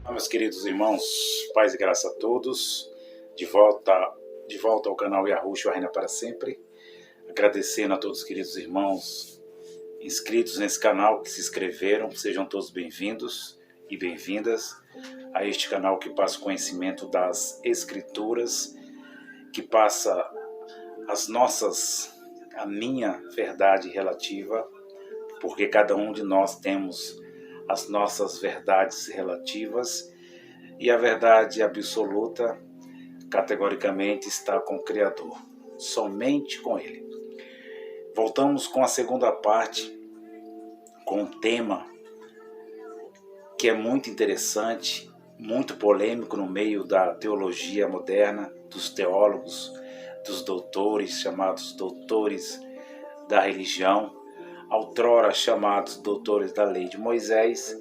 Meus queridos irmãos, paz e graça a todos, de volta ao canal Yahushua Reina para Sempre, agradecendo a todos os queridos irmãos inscritos nesse canal, que se inscreveram, sejam todos bem-vindos e bem-vindas a este canal que passa o conhecimento das Escrituras, que passa a minha verdade relativa, porque cada um de nós temos as nossas verdades relativas, e a verdade absoluta, categoricamente, está com o Criador, somente com Ele. Voltamos com a segunda parte, com um tema que é muito interessante, muito polêmico no meio da teologia moderna, dos teólogos, dos doutores, chamados doutores da religião, outrora chamados doutores da lei de Moisés,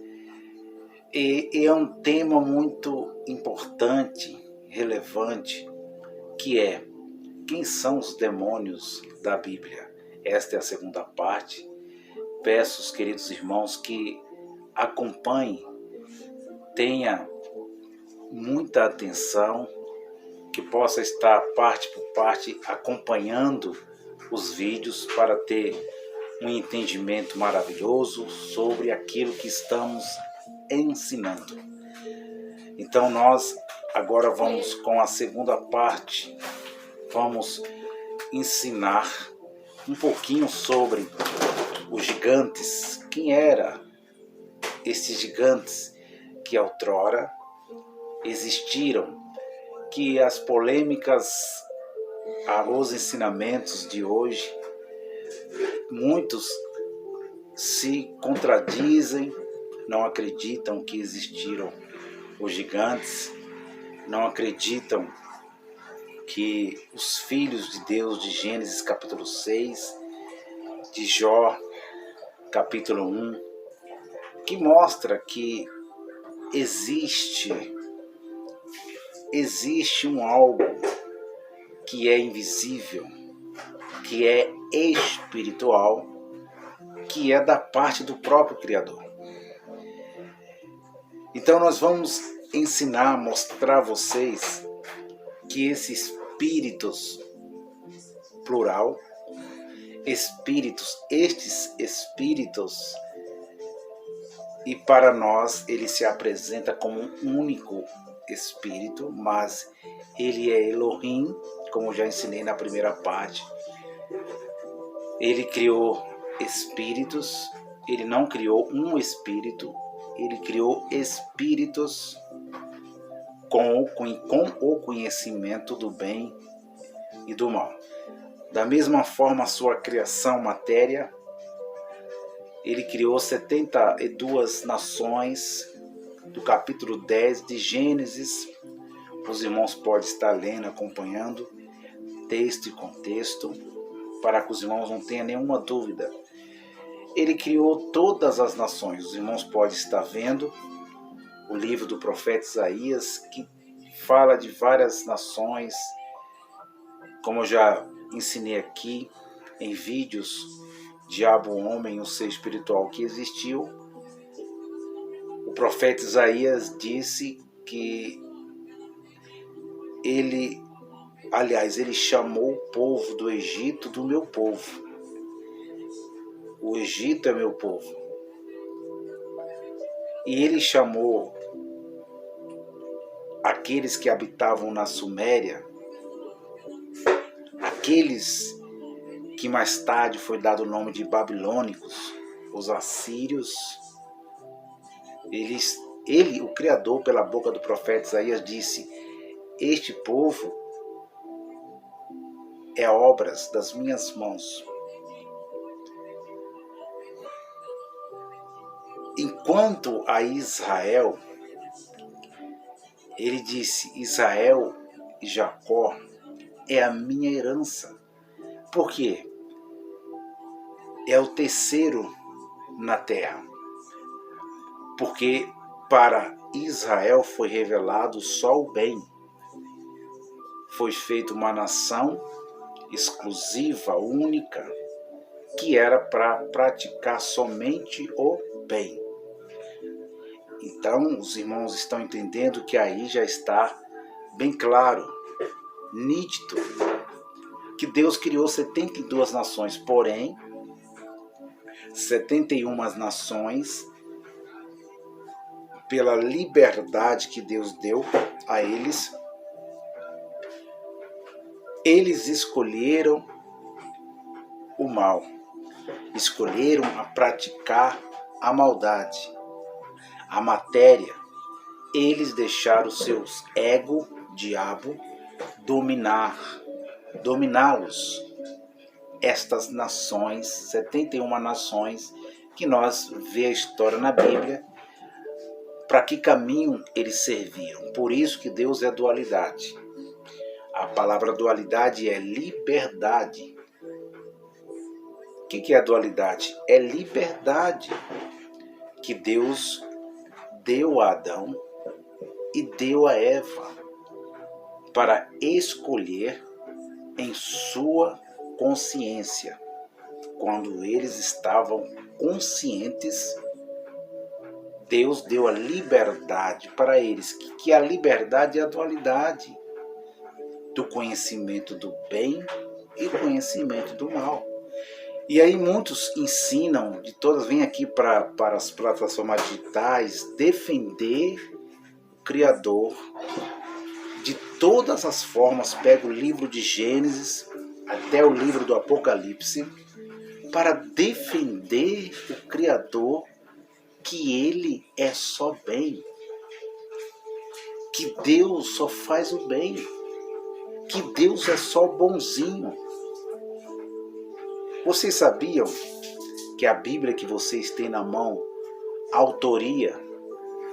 e é um tema muito importante, relevante, que é: quem são os demônios da Bíblia? Esta é a segunda parte. Peço aos queridos irmãos que acompanhem, tenha muita atenção, que possa estar parte por parte acompanhando os vídeos para ter um entendimento maravilhoso sobre aquilo que estamos ensinando. Então nós agora vamos com a segunda parte, vamos ensinar um pouquinho sobre os gigantes. Quem eram esses gigantes que outrora existiram, que as polêmicas, os ensinamentos de hoje, muitos se contradizem, não acreditam que existiram os gigantes, não acreditam que os filhos de Deus, de Gênesis capítulo 6, de Jó capítulo 1, que mostra que existe um algo que é invisível, que é espiritual, que é da parte do próprio Criador. Então nós vamos ensinar, mostrar a vocês que esses espíritos, plural, estes espíritos, e para nós ele se apresenta como um único espírito, mas ele é Elohim, como já ensinei na primeira parte. Ele criou espíritos, ele não criou um espírito, ele criou espíritos com o conhecimento do bem e do mal. Da mesma forma, a sua criação matéria, ele criou 72 nações, do capítulo 10 de Gênesis. Os irmãos podem estar lendo, acompanhando texto e contexto, para que os irmãos não tenham nenhuma dúvida. Ele criou todas as nações. Os irmãos podem estar vendo o livro do profeta Isaías, que fala de várias nações, como eu já ensinei aqui em vídeos, Diabo, Homem, o ser espiritual que existiu. O profeta Isaías disse que ele chamou o povo do Egito do meu povo. O Egito é meu povo. E ele chamou aqueles que habitavam na Suméria, aqueles que mais tarde foi dado o nome de babilônicos, os assírios. Ele, o Criador, pela boca do profeta Isaías, disse: este povo é obras das minhas mãos. Enquanto a Israel, ele disse: Israel e Jacó é a minha herança. Por quê? É o terceiro na terra. Porque para Israel foi revelado só o bem. Foi feita uma nação exclusiva, única, que era para praticar somente o bem. Então, os irmãos estão entendendo que aí já está bem claro, nítido, que Deus criou 72 nações, porém, 71 nações, pela liberdade que Deus deu a eles, eles escolheram o mal, escolheram a praticar a maldade, a matéria. Eles deixaram seus ego, diabo, dominá-los. Estas nações, 71 nações, que nós vê a história na Bíblia, para que caminho eles serviram. Por isso que Deus é dualidade. A palavra dualidade é liberdade. O que é a dualidade? É liberdade que Deus deu a Adão e deu a Eva para escolher em sua consciência. Quando eles estavam conscientes, Deus deu a liberdade para eles, que a liberdade é a dualidade do conhecimento do bem e conhecimento do mal. E aí muitos ensinam, de todas, vêm aqui para as plataformas digitais, defender o Criador de todas as formas. Pega o livro de Gênesis até o livro do Apocalipse para defender o Criador, que ele é só bem, que Deus só faz o bem, que Deus é só bonzinho. Vocês sabiam que a Bíblia que vocês têm na mão, a autoria,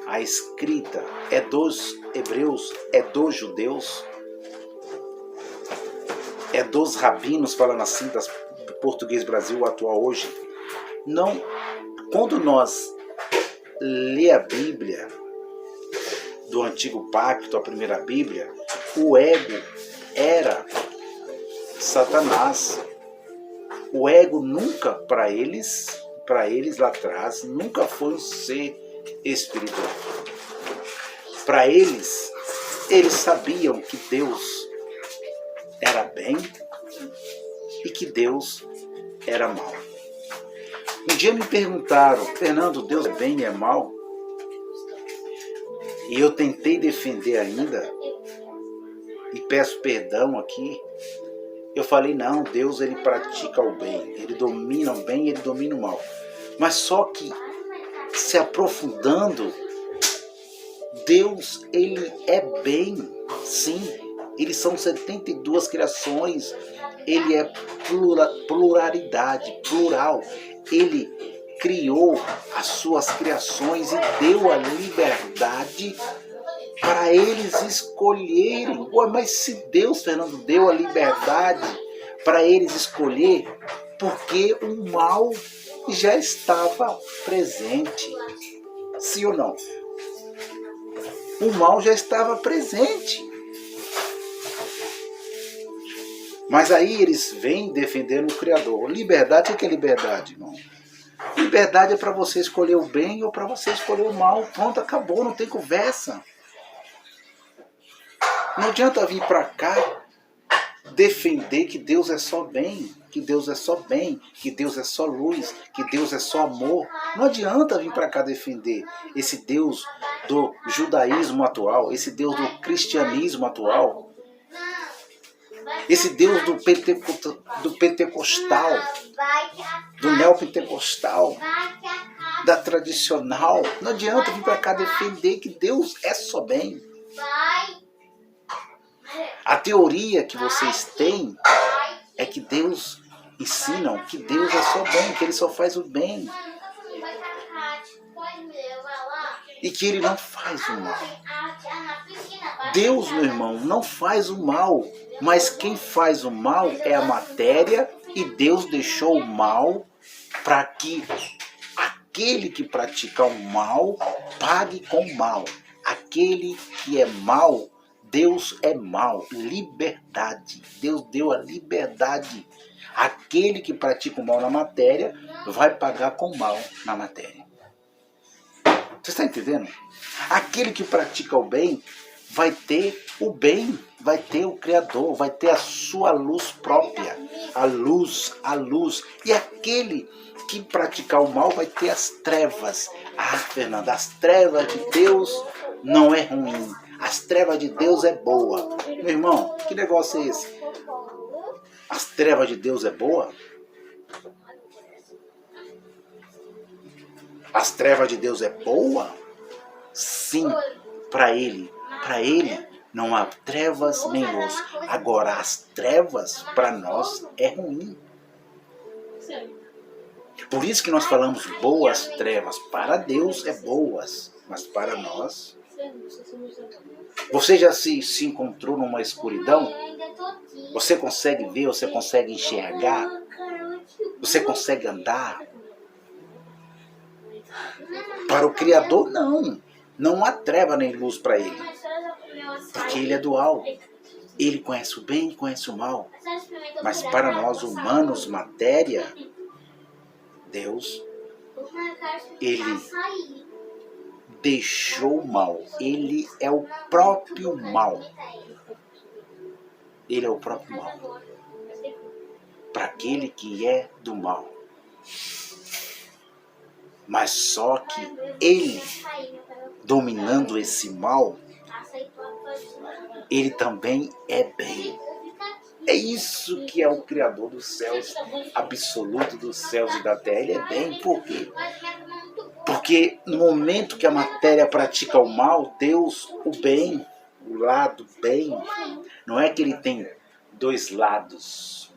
a escrita é dos hebreus, é dos judeus, é dos rabinos, falando assim, do português Brasil atual hoje? Não, quando nós lê a Bíblia do Antigo Pacto, a primeira Bíblia, o ego era Satanás. O ego nunca, para eles lá atrás, nunca foi um ser espiritual. Para eles sabiam que Deus era bem e que Deus era mal. Um dia me perguntaram: Fernando, Deus é bem e é mal? E eu tentei defender ainda, e peço perdão aqui. Eu falei: não, Deus ele pratica o bem, ele domina o bem e ele domina o mal. Mas só que, se aprofundando, Deus ele é bem, sim. Eles são 72 criações, ele é pluralidade, plural. Ele criou as suas criações e deu a liberdade para eles escolherem. Ué, mas se Deus, Fernando, deu a liberdade para eles escolher, porque o mal já estava presente. Sim ou não? O mal já estava presente. Mas aí eles vêm defendendo o Criador. Liberdade, o que é liberdade, irmão? Liberdade é para você escolher o bem ou para você escolher o mal. Pronto, acabou, não tem conversa. Não adianta vir para cá defender que Deus é só bem, que Deus é só bem, que Deus é só luz, que Deus é só amor. Não adianta vir para cá defender esse Deus do judaísmo atual, esse Deus do cristianismo atual, esse Deus do pentecostal, do neopentecostal, da tradicional. Não adianta vir para cá defender que Deus é só bem. A teoria que vocês têm é que Deus ensinam que Deus é só bem, que ele só faz o bem. E que ele não faz o mal. Deus, meu irmão, não faz o mal. Mas quem faz o mal é a matéria, e Deus deixou o mal para que aquele que pratica o mal pague com o mal. Aquele que é mal, Deus é mal. Liberdade. Deus deu a liberdade. Aquele que pratica o mal na matéria vai pagar com o mal na matéria. Você está entendendo? Aquele que pratica o bem vai ter o bem, vai ter o Criador, vai ter a sua luz própria, a luz. E aquele que praticar o mal vai ter as trevas. Ah, Fernanda, as trevas de Deus não é ruim, as trevas de Deus é boa. Meu irmão, que negócio é esse? As trevas de Deus é boa? As trevas de Deus é boa? Sim, para ele não há trevas nem luz. Agora, as trevas para nós é ruim. Por isso que nós falamos boas trevas. Para Deus é boas, mas para nós... Você já se encontrou numa escuridão? Você consegue ver, você consegue enxergar? Você consegue andar? Para o Criador, não. Não há treva nem luz para ele. Porque ele é dual. Ele conhece o bem e conhece o mal. Mas para nós humanos, matéria, Deus, ele deixou o mal. Ele é o próprio mal. Ele é o próprio mal. Para aquele que é do mal. Mas só que ele, dominando esse mal, ele também é bem. É isso que é o Criador dos céus, absoluto dos céus e da terra. Ele é bem, por quê? Porque no momento que a matéria pratica o mal, Deus, o bem, o lado bem, não é que ele tem dois lados,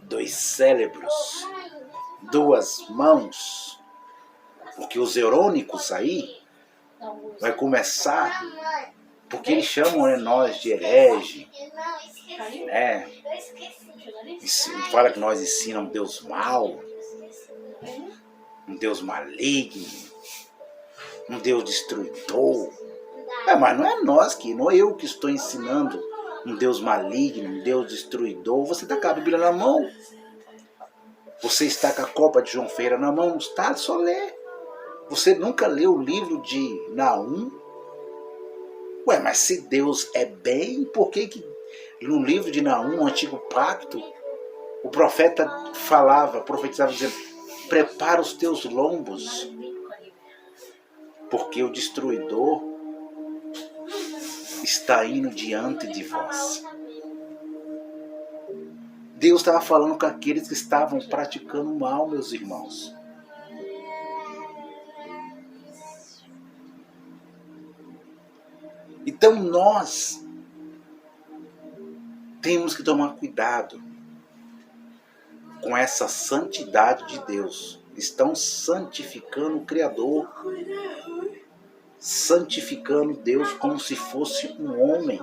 dois cérebros, duas mãos, porque os eurônicos aí vai começar, porque eles chamam nós de herege, né? Fala que nós ensinamos um Deus mau, um Deus maligno, um Deus destruidor. Mas não é nós que, não é eu que estou ensinando um Deus maligno, um Deus destruidor. Você está com a Bíblia na mão. Você está com a copa de João Ferreira na mão, não está? Só lê. Você nunca leu o livro de Naum? Mas se Deus é bem, por que no livro de Naum, o Antigo Pacto, o profeta profetizava dizendo, prepara os teus lombos, porque o destruidor está indo diante de vós. Deus estava falando com aqueles que estavam praticando mal, meus irmãos. Então nós temos que tomar cuidado com essa santidade de Deus. Estão santificando o Criador, santificando Deus como se fosse um homem.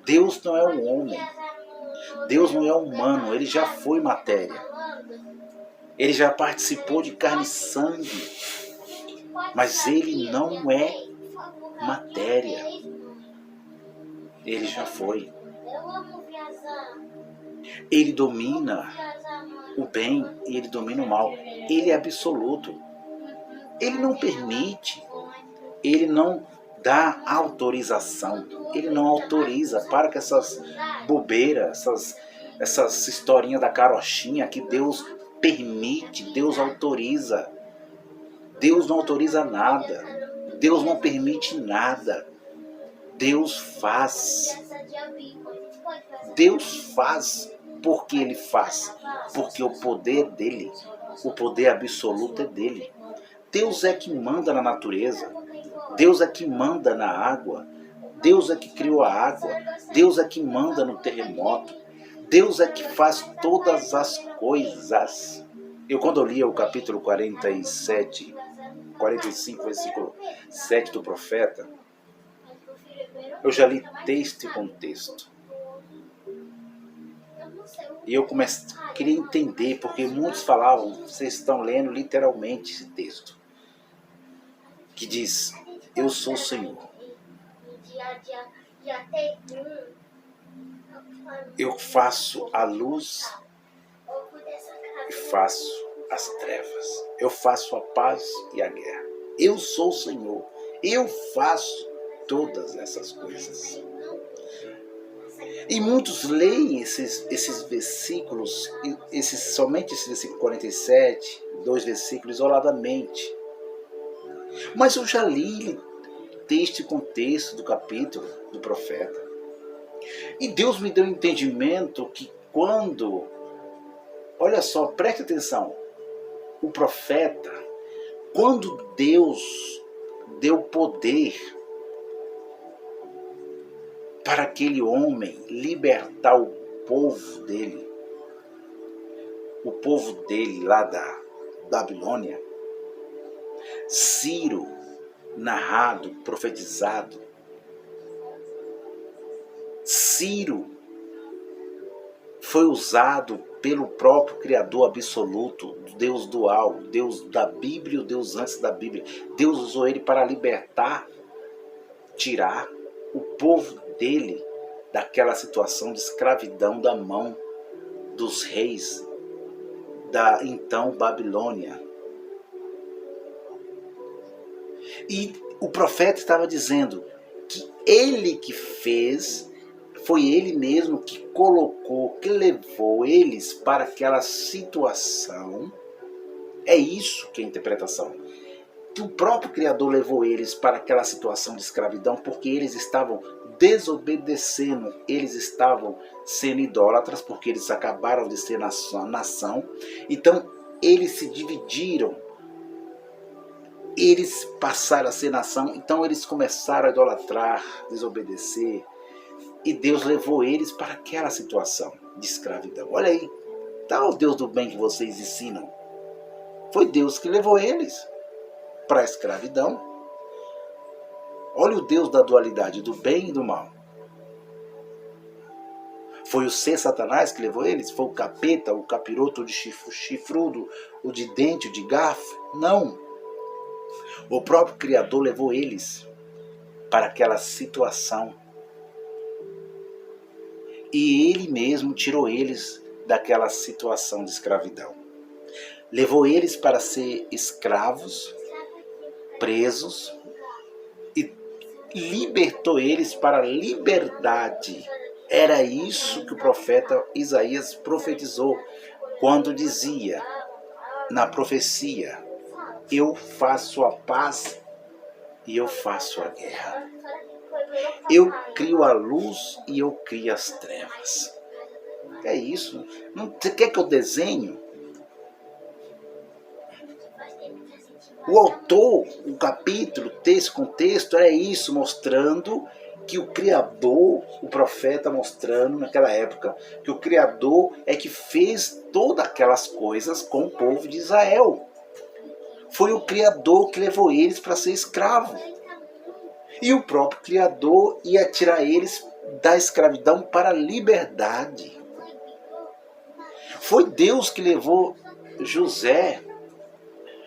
Deus não é um homem. Deus não é humano, ele já foi matéria. Ele já participou de carne e sangue. Mas ele não é matéria. Ele já foi. Ele domina o bem e ele domina o mal. Ele é absoluto. Ele não permite. Ele não dá autorização. Ele não autoriza para que essas bobeiras, essas historinhas da carochinha que Deus permite, Deus autoriza. Deus não autoriza nada. Deus não permite nada. Deus faz. Deus faz porque Ele faz. Porque o poder dele, o poder absoluto é dele. Deus é que manda na natureza. Deus é que manda na água. Deus é que criou a água. Deus é que manda no terremoto. Deus é que faz todas as coisas. Quando eu lia o capítulo 45, versículo 7 do profeta, eu já li texto e contexto. E eu queria entender, porque muitos falavam, vocês estão lendo literalmente esse texto, que diz, eu sou o Senhor. Eu faço a luz e faço as trevas. Eu faço a paz e a guerra. Eu sou o Senhor. Eu faço todas essas coisas. E muitos leem esses versículos, somente esse versículo 47, 2 versículos isoladamente. Mas eu já li texto e contexto do capítulo do profeta. E Deus me deu um entendimento que quando, olha só, preste atenção, o profeta, quando Deus deu poder para aquele homem libertar o povo dele lá da Babilônia, Ciro, narrado, profetizado, Ciro foi usado pelo próprio Criador absoluto, Deus dual, Deus da Bíblia e o Deus antes da Bíblia. Deus usou ele para libertar, tirar o povo dele daquela situação de escravidão da mão dos reis da então Babilônia. E o profeta estava dizendo que ele que fez, foi ele mesmo que colocou, que levou eles para aquela situação. É isso que é a interpretação. Que o próprio Criador levou eles para aquela situação de escravidão porque eles estavam desobedecendo, eles estavam sendo idólatras porque eles acabaram de ser nação. Então eles se dividiram, eles passaram a ser nação, então eles começaram a idolatrar, desobedecer, e Deus levou eles para aquela situação de escravidão. Olha aí, tá o Deus do bem que vocês ensinam. Foi Deus que levou eles para a escravidão. Olha o Deus da dualidade, do bem e do mal. Foi o ser Satanás que levou eles? Foi o capeta, o capiroto, o de chifrudo, o de dente, o de garfo? Não. O próprio Criador levou eles para aquela situação. E ele mesmo tirou eles daquela situação de escravidão. Levou eles para ser escravos, presos, e libertou eles para a liberdade. Era isso que o profeta Isaías profetizou quando dizia na profecia: eu faço a paz e eu faço a guerra. Eu crio a luz e eu crio as trevas. É isso. Você quer que eu desenhe? O autor, o capítulo, texto com texto, é isso, mostrando que o Criador, o profeta mostrando naquela época, que o Criador é que fez todas aquelas coisas com o povo de Israel. Foi o Criador que levou eles para ser escravo. E o próprio Criador ia tirar eles da escravidão para a liberdade. Foi Deus que levou José.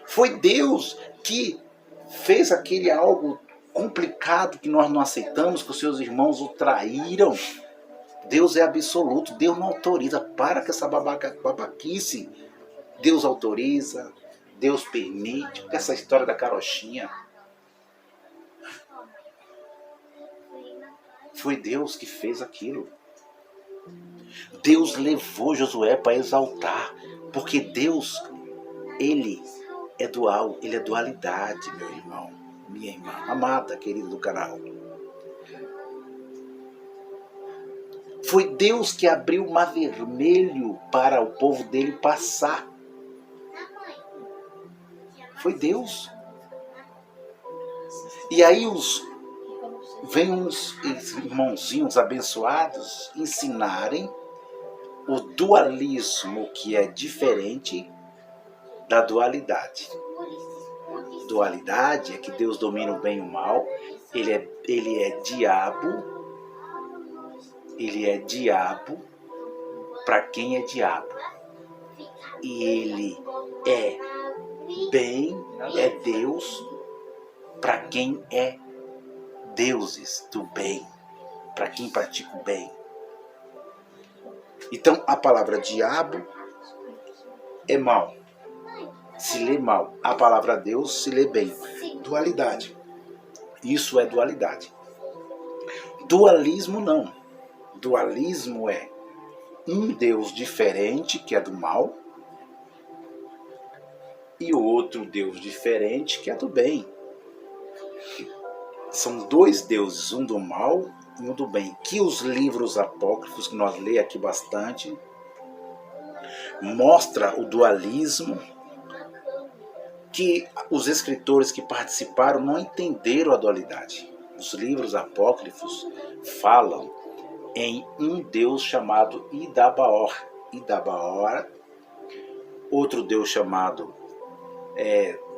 Foi Deus que fez aquele algo complicado que nós não aceitamos, que os seus irmãos o traíram. Deus é absoluto, Deus não autoriza. Para com essa babaquice. Deus autoriza, Deus permite, com essa história da carochinha. Foi Deus que fez aquilo. Deus levou Josué para exaltar, porque Deus, ele é dual, ele é dualidade, meu irmão, minha irmã, amada, querida do canal. Foi Deus que abriu o Mar Vermelho para o povo dele passar. Foi Deus. E aí vem uns irmãozinhos abençoados ensinarem o dualismo, que é diferente da dualidade. Dualidade é que Deus domina o bem e o mal. Ele é diabo para quem é diabo. E ele é bem, é Deus para quem é deuses do bem, para quem pratica o bem. Então a palavra diabo é mal. se lê mal. A palavra Deus se lê bem. Dualidade. Isso é dualidade. Dualismo não. Dualismo é um Deus diferente, que é do mal, e outro Deus diferente, que é do bem. São dois deuses, um do mal e um do bem, que os livros apócrifos, que nós lemos aqui bastante, mostra o dualismo, que os escritores que participaram não entenderam a dualidade. Os livros apócrifos falam em um Deus chamado Idabaor. Idabaor, outro Deus chamado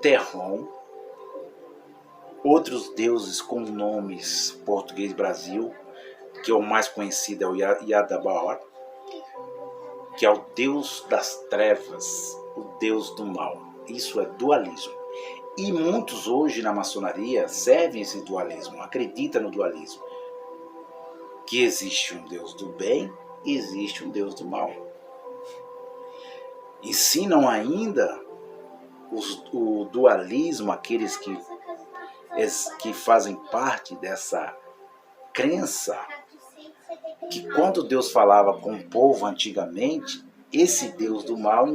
Terron, outros deuses com nomes português Brasil, que é o mais conhecido é o Yadabaor, que é o Deus das trevas, o Deus do mal. Isso é dualismo. E muitos hoje na maçonaria servem esse dualismo, acreditam no dualismo, que existe um Deus do bem e existe um Deus do mal. Ensinam ainda o dualismo, aqueles que fazem parte dessa crença, que quando Deus falava com o povo antigamente, esse Deus do mal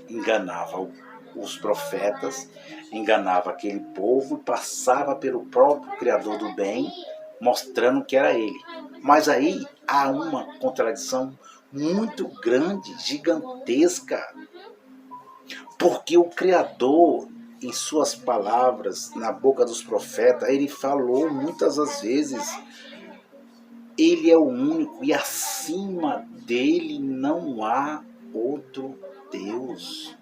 enganava os profetas, enganava aquele povo e passava pelo próprio Criador do bem, mostrando que era ele. Mas aí há uma contradição muito grande, gigantesca, porque o Criador, em suas palavras, na boca dos profetas, ele falou muitas das vezes, ele é o único e acima dele não há outro Deus.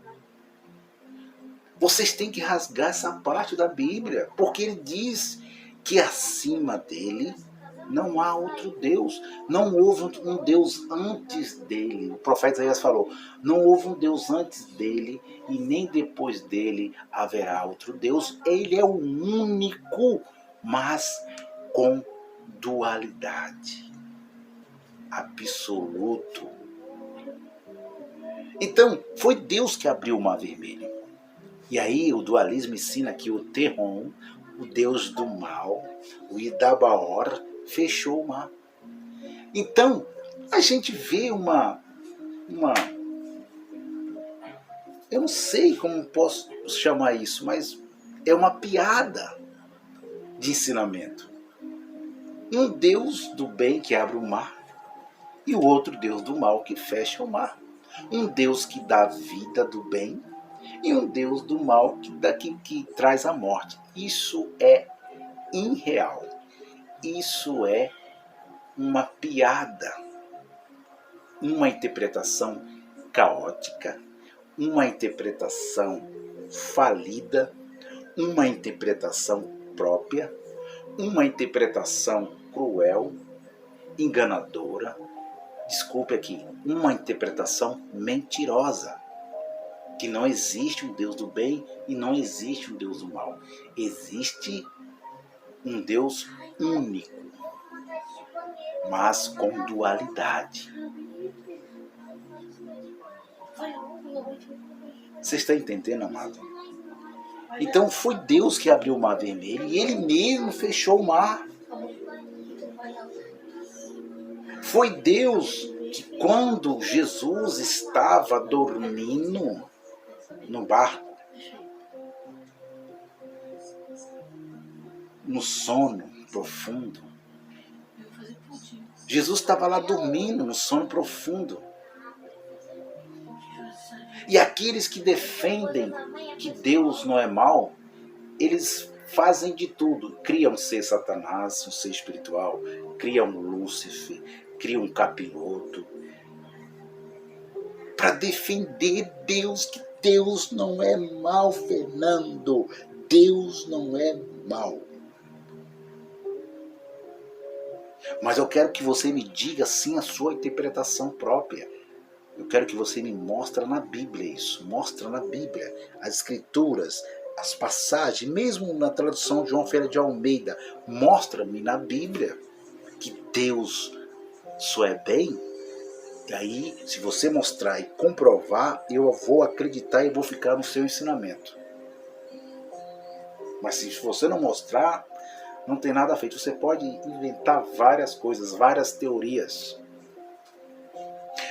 Vocês têm que rasgar essa parte da Bíblia, porque ele diz que acima dele não há outro Deus. Não houve um Deus antes dele. O profeta Isaías falou, não houve um Deus antes dele e nem depois dele haverá outro Deus. Ele é o único, mas com dualidade. Absoluto. Então, foi Deus que abriu o Mar Vermelho. E aí o dualismo ensina que o Terron, o Deus do mal, o Idabaor, fechou o mar. Então, a gente vê uma eu não sei como posso chamar isso, mas é uma piada de ensinamento. Um Deus do bem que abre o mar e o outro Deus do mal que fecha o mar. Um Deus que dá vida do bem e um Deus do mal que traz a morte. Isso é irreal. Isso é uma piada, uma interpretação caótica, uma interpretação falida, uma interpretação própria, uma interpretação cruel, enganadora, desculpe aqui, uma interpretação mentirosa, que não existe um Deus do bem e não existe um Deus do mal. Existe um Deus único, mas com dualidade. Você está entendendo, amado? Então foi Deus que abriu o Mar Vermelho e ele mesmo fechou o mar. Foi Deus que quando Jesus estava dormindo no barco, no sono profundo, Jesus estava lá dormindo no sono profundo. E aqueles que defendem que Deus não é mau, eles fazem de tudo. Criam um ser Satanás, um ser espiritual, criam um Lúcifer, criam um capiroto, para defender Deus, que Deus não é mau, Fernando. Deus não é mau. Mas eu quero que você me diga sim a sua interpretação própria. Eu quero que você me mostre na Bíblia isso. Mostra na Bíblia as escrituras, as passagens, mesmo na tradução de João Ferreira de Almeida. Mostra-me na Bíblia que Deus só é bem E aí, se você mostrar e comprovar, eu vou acreditar e vou ficar no seu ensinamento. Mas se você não mostrar, não tem nada feito. Você pode inventar várias coisas, várias teorias.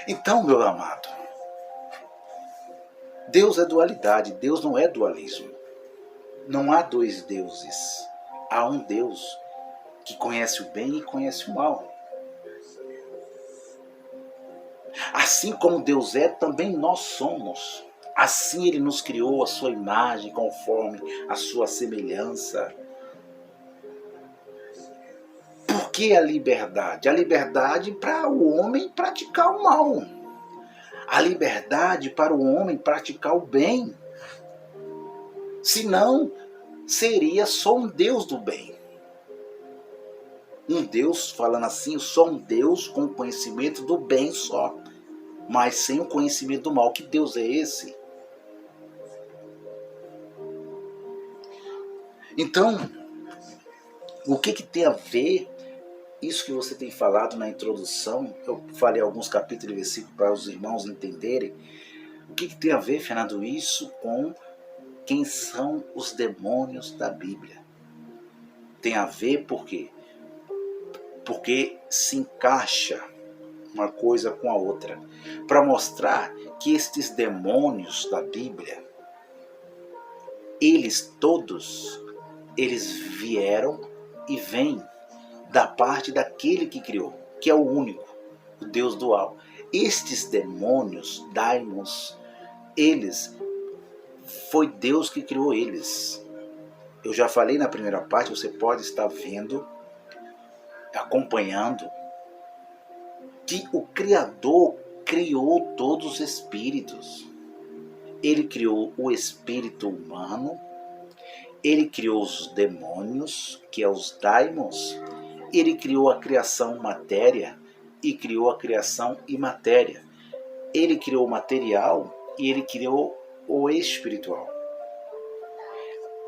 Então, meu amado, Deus é dualidade, Deus não é dualismo. Não há dois deuses. Há um Deus que conhece o bem e conhece o mal. Assim como Deus é, também nós somos. Assim Ele nos criou a sua imagem, conforme a sua semelhança. Por que a liberdade? A liberdade para o homem praticar o mal. A liberdade para o homem praticar o bem. Senão, seria só um Deus do bem. Um Deus, falando assim, só um Deus com conhecimento do bem só, mas sem o conhecimento do mal. Que Deus é esse? Então, o que tem a ver isso que você tem falado na introdução? Eu falei alguns capítulos e versículos para os irmãos entenderem. O que tem a ver, Fernando, isso com quem são os demônios da Bíblia? Tem a ver por quê? Porque se encaixa uma coisa com a outra, para mostrar que estes demônios da Bíblia, eles todos, eles vieram e vêm da parte daquele que criou, que é o único, o Deus dual. Estes demônios, daimons, eles, foi Deus que criou eles. Eu já falei na primeira parte, você pode estar vendo, acompanhando, que o Criador criou todos os espíritos. Ele criou o espírito humano, ele criou os demônios, que é os daimons, ele criou a criação matéria e criou a criação imatéria. Ele criou o material e ele criou o espiritual.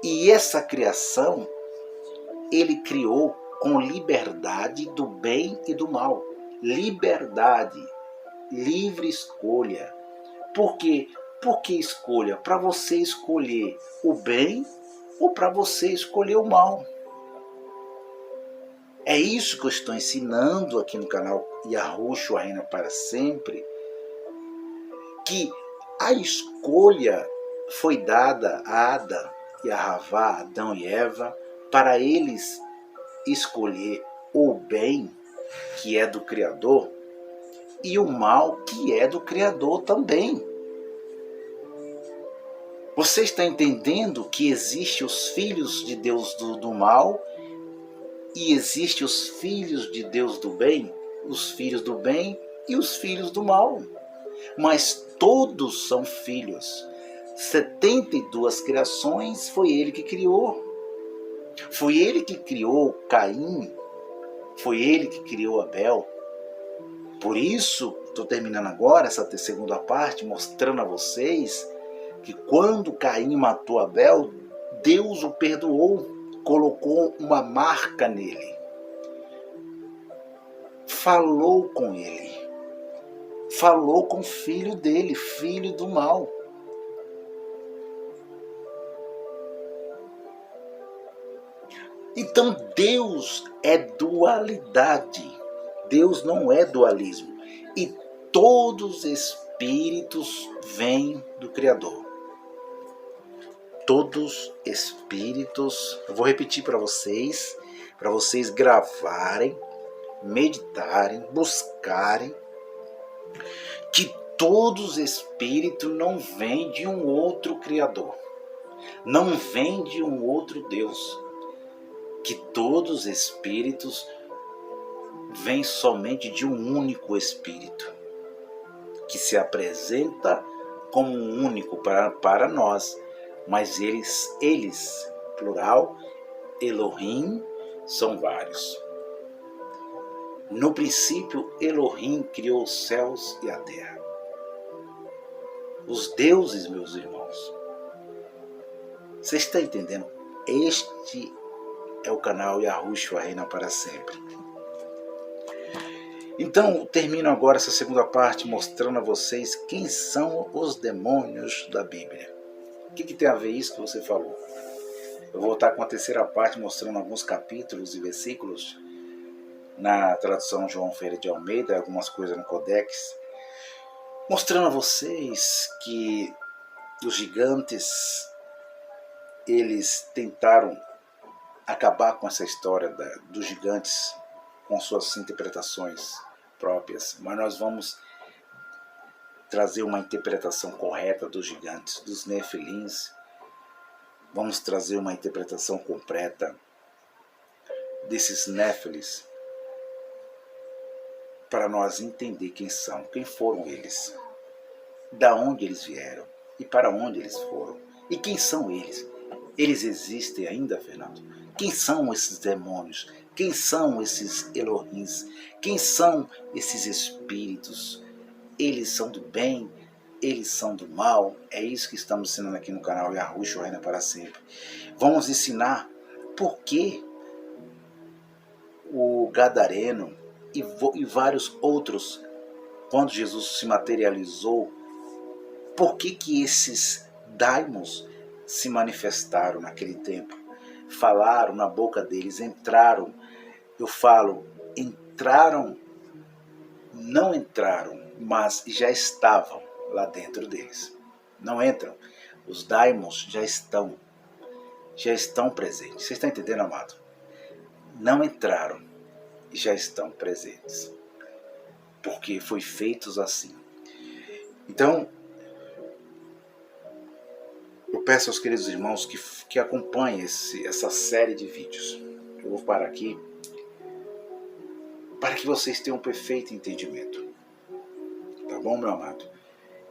E essa criação ele criou com liberdade do bem e do mal. Liberdade, livre escolha. Por quê? Por que escolha? Para você escolher o bem ou para você escolher o mal. É isso que eu estou ensinando aqui no canal Yahushua Reina para Sempre, que a escolha foi dada a Adão e a Havá, Adão e Eva, para eles escolher o bem, que é do Criador, e o mal, que é do Criador também. Você está entendendo que existem os filhos de Deus do mal e existem os filhos de Deus do bem? Os filhos do bem e os filhos do mal. Mas todos são filhos. 72 criações foi ele que criou. Foi ele que criou Caim. Foi ele que criou Abel. Por isso, estou terminando agora essa segunda parte, mostrando a vocês que quando Caim matou Abel, Deus o perdoou, colocou uma marca nele, falou com ele, falou com o filho dele, filho do mal. Então Deus é dualidade, Deus não é dualismo, e todos os espíritos vêm do Criador. Todos espíritos, eu vou repetir para vocês gravarem, meditarem, buscarem, que todos os espíritos não vêm de um outro Criador, não vêm de um outro Deus, que todos os espíritos vêm somente de um único Espírito, que se apresenta como um único para nós, mas eles, plural, Elohim, são vários. No princípio, Elohim criou os céus e a terra. Os deuses, meus irmãos. Você está entendendo? Este é o canal Yahushua Reina para Sempre. Então, termino agora essa segunda parte mostrando a vocês quem são os demônios da Bíblia. O que tem a ver isso que você falou? Eu vou voltar com a terceira parte mostrando alguns capítulos e versículos na tradução João Ferreira de Almeida, algumas coisas no Codex, mostrando a vocês que os gigantes, eles tentaram acabar com essa história dos gigantes com suas interpretações próprias, mas nós vamos trazer uma interpretação correta dos gigantes, dos nefilins. Vamos trazer uma interpretação completa desses néfilis para nós entender quem são, quem foram eles, da onde eles vieram e para onde eles foram. E quem são eles? Eles existem ainda, Fernando? Quem são esses demônios? Quem são esses Elohims? Quem são esses espíritos? Eles são do bem? Eles são do mal? É isso que estamos ensinando aqui no canal Yahushua Reina para Sempre. Vamos ensinar por que o Gadareno e vários outros, quando Jesus se materializou, por que esses daimons se manifestaram naquele tempo? Falaram na boca deles, entraram. Eu falo, entraram, não entraram, mas já estavam lá dentro deles. Não entram. Os daimons já estão presentes. Você está entendendo, amado? Não entraram e já estão presentes. Porque foi feitos assim. Então, eu peço aos queridos irmãos que acompanhem essa série de vídeos. Eu vou parar aqui para que vocês tenham um perfeito entendimento. Tá bom, meu amado?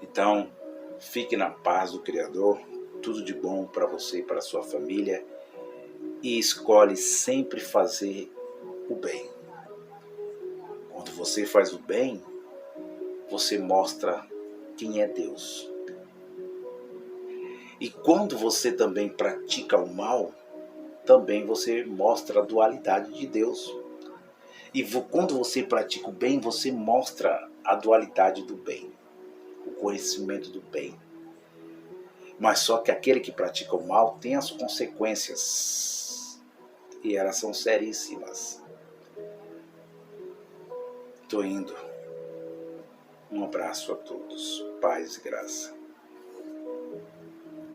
Então, fique na paz do Criador. Tudo de bom para você e para a sua família. E escolhe sempre fazer o bem. Quando você faz o bem, você mostra quem é Deus. E quando você também pratica o mal, também você mostra a dualidade de Deus. E quando você pratica o bem, você mostra a dualidade do bem, o conhecimento do bem. Mas só que aquele que pratica o mal tem as consequências. E elas são seríssimas. Estou indo. Um abraço a todos. Paz e graça.